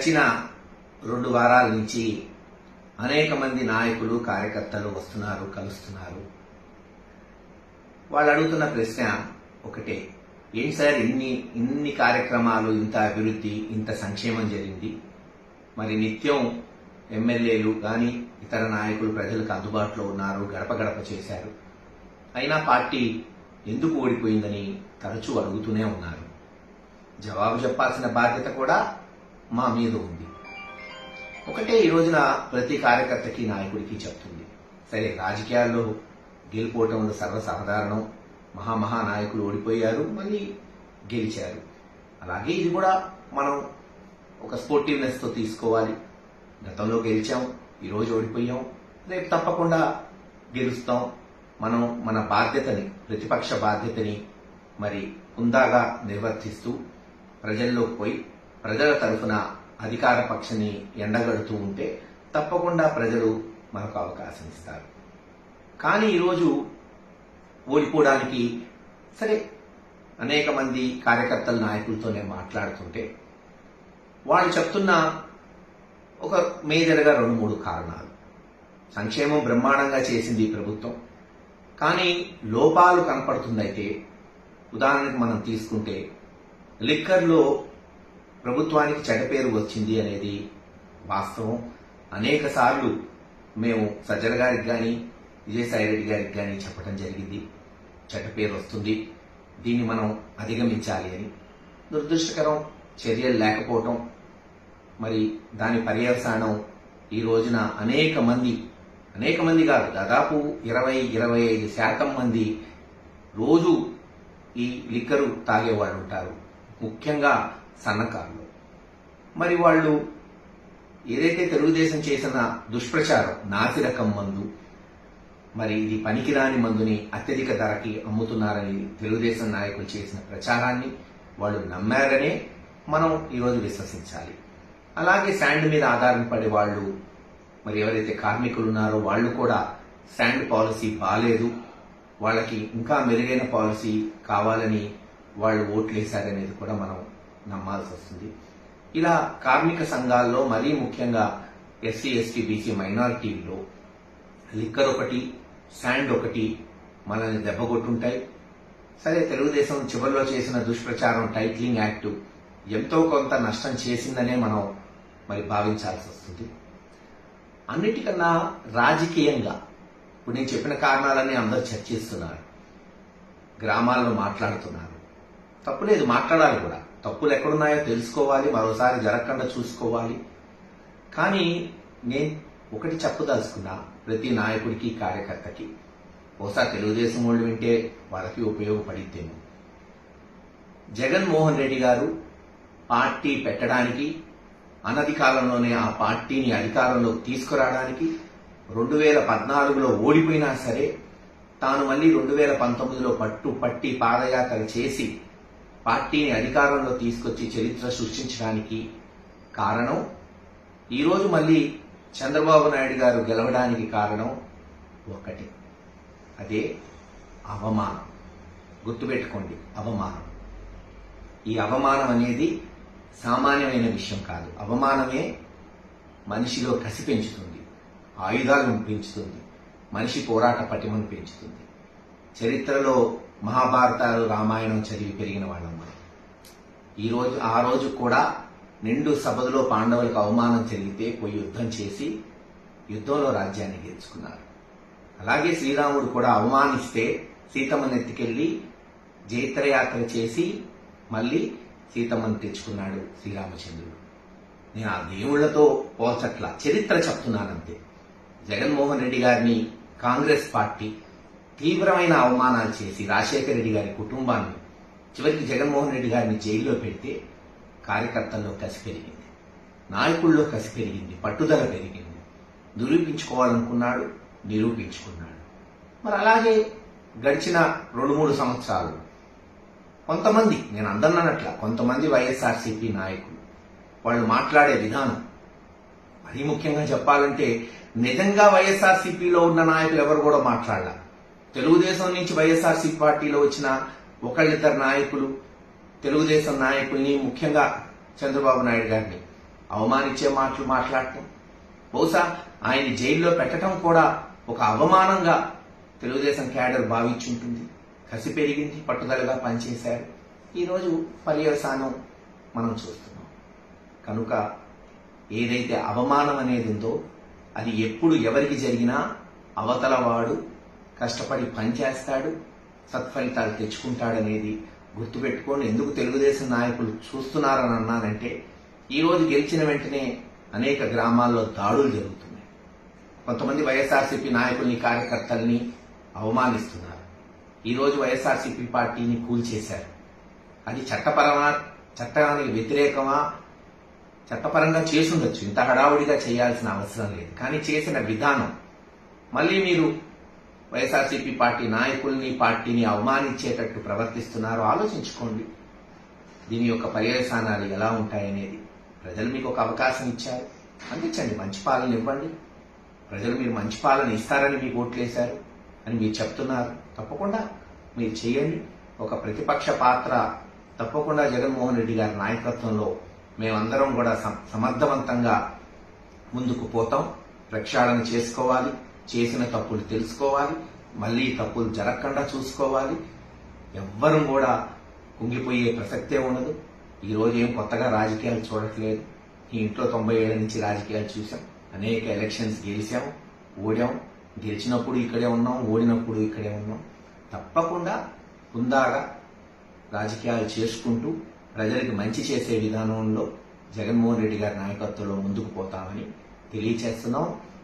గడిచిన 2 వారాల నుంచి అనేక మంది నాయకులు కార్యకర్తలు వస్తున్నారు, కలుస్తున్నారు. వాళ్ళు అడుగుతున్న ప్రశ్న ఒకటే, ఏంటి సార్ ఇన్ని కార్యక్రమాలు, ఇంత అభివృద్ధి, ఇంత సంక్షేమం జరిగింది, మరి నిత్యం ఎమ్మెల్యేలు కానీ ఇతర నాయకులు ప్రజలకు అందుబాటులో ఉన్నారు, గడప గడప చేశారు, అయినా పార్టీ ఎందుకు ఓడిపోయిందని తరచూ అడుగుతూనే ఉన్నారు. జవాబు చెప్పాల్సిన బాధ్యత కూడా మా మీద ఉంది. ఒకటే ఈ రోజున ప్రతి కార్యకర్తకి, నాయకుడికి చెప్తుంది, సరే రాజకీయాల్లో గెలిపోవటంలో సర్వసాధారణం, మహానాయకులు ఓడిపోయారు, మళ్ళీ గెలిచారు. అలాగే ఇది కూడా మనం ఒక స్పోర్టివ్నెస్ తో తీసుకోవాలి. గతంలో గెలిచాం, ఈరోజు ఓడిపోయాం, రేపు తప్పకుండా గెలుస్తాం. మనం మన బాధ్యతని, ప్రతిపక్ష బాధ్యతని మరి హుందాగా నిర్వర్తిస్తూ ప్రజల్లోకి పోయి ప్రజల తరఫున అధికార పక్షాన్ని ఎండగడుతూ ఉంటే తప్పకుండా ప్రజలు మనకు అవకాశం ఇస్తారు. కానీ ఈరోజు ఓడిపోవడానికి సరే అనేక మంది కార్యకర్తల నాయకులతో నేను మాట్లాడుతుంటే వాళ్ళు చెప్తున్న ఒక మేజర్గా 2-3 కారణాలు. సంక్షేమం బ్రహ్మాండంగా చేసింది ఈ ప్రభుత్వం, కానీ లోపాలు కనపడుతుందైతే ఉదాహరణకు మనం తీసుకుంటే లిక్కర్లో ప్రభుత్వానికి చెడ్డ పేరు వచ్చింది అనేది వాస్తవం. అనేక సార్లు మేము సజ్జల గారికి కానీ విజయసాయి రెడ్డి గారికి కానీ చెప్పడం జరిగింది, చెడ్డ పేరు వస్తుంది, దీన్ని మనం అధిగమించాలి అని. దురదృష్టకరం, చర్యలు లేకపోవటం, మరి దాని పర్యవసానం ఈ రోజున అనేక మంది కాదు, దాదాపు 20-25% మంది రోజు ఈ లిక్కరు తాగేవాళ్ళు ఉంటారు, ముఖ్యంగా సన్నకారులు. మరి వాళ్ళు ఏదైతే తెలుగుదేశం చేసిన దుష్ప్రచారం, నాసిరకం మందు, మరి ఇది పనికిరాని మందుని అత్యధిక ధరకి అమ్ముతున్నారని తెలుగుదేశం నాయకులు చేసిన ప్రచారాన్ని వాళ్ళు నమ్మారనే మనం ఈరోజు విశ్వసించాలి. అలాగే శాండ్ మీద ఆధారపడే వాళ్ళు, మరి ఎవరైతే కార్మికులు ఉన్నారో వాళ్ళు కూడా శాండ్ పాలసీ బాలేదు, వాళ్ళకి ఇంకా మెరుగైన పాలసీ కావాలని వాళ్ళు ఓట్లేశారనేది కూడా మనం నమ్మాల్సి వస్తుంది. ఇలా కార్మిక సంఘాల్లో మరీ ముఖ్యంగా ఎస్సీ, ఎస్టీ, బీసీ మైనారిటీల్లో లిక్కర్ ఒకటి, శాండ్ ఒకటి మనల్ని దెబ్బకొట్టుంటాయి. సరే తెలుగుదేశం చివరిలో చేసిన దుష్ప్రచారం, టైటిలింగ్ యాక్ట్ ఎంతో కొంత నష్టం చేసిందనే మనం మరి భావించాల్సి వస్తుంది. అన్నిటికన్నా రాజకీయంగా ఇప్పుడు నేను చెప్పిన కారణాలన్నీ అందరూ చర్చిస్తున్నారు, గ్రామాల్లో మాట్లాడుతున్నారు. తప్పులేదు, మాట్లాడాలి కూడా. తప్పులు ఎక్కడున్నాయో తెలుసుకోవాలి, మరోసారి జరగకుండా చూసుకోవాలి. కానీ నేను ఒకటి చెప్పదలుచుకున్నా, ప్రతి నాయకుడికి, కార్యకర్తకి, బహుశా తెలుగుదేశం వాళ్ళు వింటే వాళ్ళకి ఉపయోగపడిద్దేమో. జగన్మోహన్ రెడ్డి గారు పార్టీ పెట్టడానికి, అనతి కాలంలోనే ఆ పార్టీని అధికారంలోకి తీసుకురావడానికి 2014లో ఓడిపోయినా సరే తాను మళ్ళీ 2019లో పట్టి పాదయాత్ర చేసి పార్టీని అధికారంలో తీసుకొచ్చి చరిత్ర సృష్టించడానికి కారణం, ఈరోజు మళ్ళీ చంద్రబాబు నాయుడు గారు గెలవడానికి కారణం ఒకటి, అదే అవమానం. గుర్తుపెట్టుకోండి, అవమానం. ఈ అవమానం అనేది సామాన్యమైన విషయం కాదు. అవమానమే మనిషిలో కసి పెంచుతుంది, ఆయుధాలను పెంచుతుంది, మనిషి పోరాట పటిమను పెంచుతుంది. చరిత్రలో మహాభారతాలు, రామాయణం చదివి పెరిగిన వాళ్ళం మనం. ఆ రోజు కూడా నిండు సభలో పాండవులకు అవమానం జరిగితే పోయి యుద్ధం చేసి యుద్ధంలో రాజ్యాన్ని గెలుచుకున్నారు. అలాగే శ్రీరాముడు కూడా అవమానిస్తే సీతమ్మని ఎత్తుకెళ్లి జైత్రయాత్ర చేసి మళ్ళీ సీతమ్మని తెచ్చుకున్నాడు శ్రీరామచంద్రుడు. నేను ఆ దేవుళ్లతో పోల్చట్లా, చరిత్ర చెప్తున్నానంతే. జగన్మోహన్ రెడ్డి గారిని కాంగ్రెస్ పార్టీ తీవ్రమైన అవమానాలు చేసి రాజశేఖర రెడ్డి గారి కుటుంబాన్ని, చివరికి జగన్మోహన్ రెడ్డి గారిని జైల్లో పెడితే కార్యకర్తల్లో కసి పెరిగింది, నాయకుల్లో కసి పెరిగింది, పట్టుదల పెరిగింది. నిరూపించుకోవాలనుకున్నాడు, నిరూపించుకున్నాడు. మరి అలాగే గడిచిన 2-3 సంవత్సరాలు కొంతమంది, నేను అందన్నట్ల కొంతమంది వైఎస్ఆర్సీపీ నాయకులు వాళ్ళు మాట్లాడే విధానం, మరీ ముఖ్యంగా చెప్పాలంటే నిజంగా వైఎస్ఆర్సీపీలో ఉన్న నాయకులు ఎవరు కూడా మాట్లాడాల. తెలుగుదేశం నుంచి వైఎస్ఆర్సీపీ పార్టీలో వచ్చిన ఒకళ్ళిద్దరు నాయకులు తెలుగుదేశం నాయకుల్ని, ముఖ్యంగా చంద్రబాబు నాయుడు గారిని అవమానించే మాటలు మాట్లాడటం, బహుశా ఆయన్ని జైల్లో పెట్టడం కూడా ఒక అవమానంగా తెలుగుదేశం క్యాడర్ భావించుంటుంది. కసి పెరిగింది, పట్టుదలగా పనిచేశారు. ఈరోజు పర్యవసానం మనం చూస్తున్నాం. కనుక ఏదైతే అవమానం అనేది ఉందో అది ఎప్పుడు ఎవరికి జరిగినా అవతల వాడు కష్టపడి పనిచేస్తాడు, సత్ఫలితాలు తెచ్చుకుంటాడనేది గుర్తుపెట్టుకొని ఎందుకు తెలుగుదేశం నాయకులు చూస్తున్నారని అన్నానంటే, ఈరోజు గెలిచిన వెంటనే అనేక గ్రామాల్లో దాడులు జరుగుతున్నాయి. కొంతమంది వైఎస్ఆర్సీపీ నాయకుల్ని, కార్యకర్తల్ని అవమానిస్తున్నారు. ఈరోజు వైఎస్ఆర్సీపీ పార్టీని కూల్చేశారు. అది చట్టానికి వ్యతిరేకమా? చట్టపరంగా చేసుండొచ్చు, ఇంత హడావుడిగా చేయాల్సిన అవసరం లేదు. కానీ చేసిన విధానం, మళ్ళీ మీరు వైఎస్ఆర్సీపీ పార్టీ నాయకుల్ని, పార్టీని అవమానించేటట్టు ప్రవర్తిస్తున్నారు. ఆలోచించుకోండి. దీని యొక్క పర్యవసానాలు ఎలా ఉంటాయనేది. ప్రజలు మీకు ఒక అవకాశం ఇచ్చారు, అందించండి, మంచి పాలన ఇవ్వండి. ప్రజలు మీరు మంచి పాలన ఇస్తారని మీకు ఓట్లేశారు అని మీరు చెప్తున్నారు. తప్పకుండా మీరు చేయండి. ఒక ప్రతిపక్ష పాత్ర తప్పకుండా జగన్మోహన్ రెడ్డి గారి నాయకత్వంలో మేమందరం కూడా సమర్థవంతంగా ముందుకు పోతాం. ప్రక్షాళన చేసుకోవాలి, చేసిన తప్పులు తెలుసుకోవాలి, మళ్ళీ తప్పులు జరగకుండా చూసుకోవాలి. ఎవ్వరూ కూడా కుంగిపోయే ప్రసక్తే ఉండదు. ఈ రోజు ఏం కొత్తగా రాజకీయాలు చూడట్లేదు. ఈ ఇంట్లో 90 ఏళ్ల నుంచి రాజకీయాలు చూసాం. అనేక ఎలక్షన్స్ గెలిచాం, ఓడాం. గెలిచినప్పుడు ఇక్కడే ఉన్నాం, ఓడినప్పుడు ఇక్కడే ఉన్నాం. తప్పకుండా హుందాగా రాజకీయాలు చేసుకుంటూ ప్రజలకు మంచి చేసే విధానంలో జగన్మోహన్ రెడ్డి గారి నాయకత్వంలో ముందుకు పోతామని తెలియచేస్తున్నాం.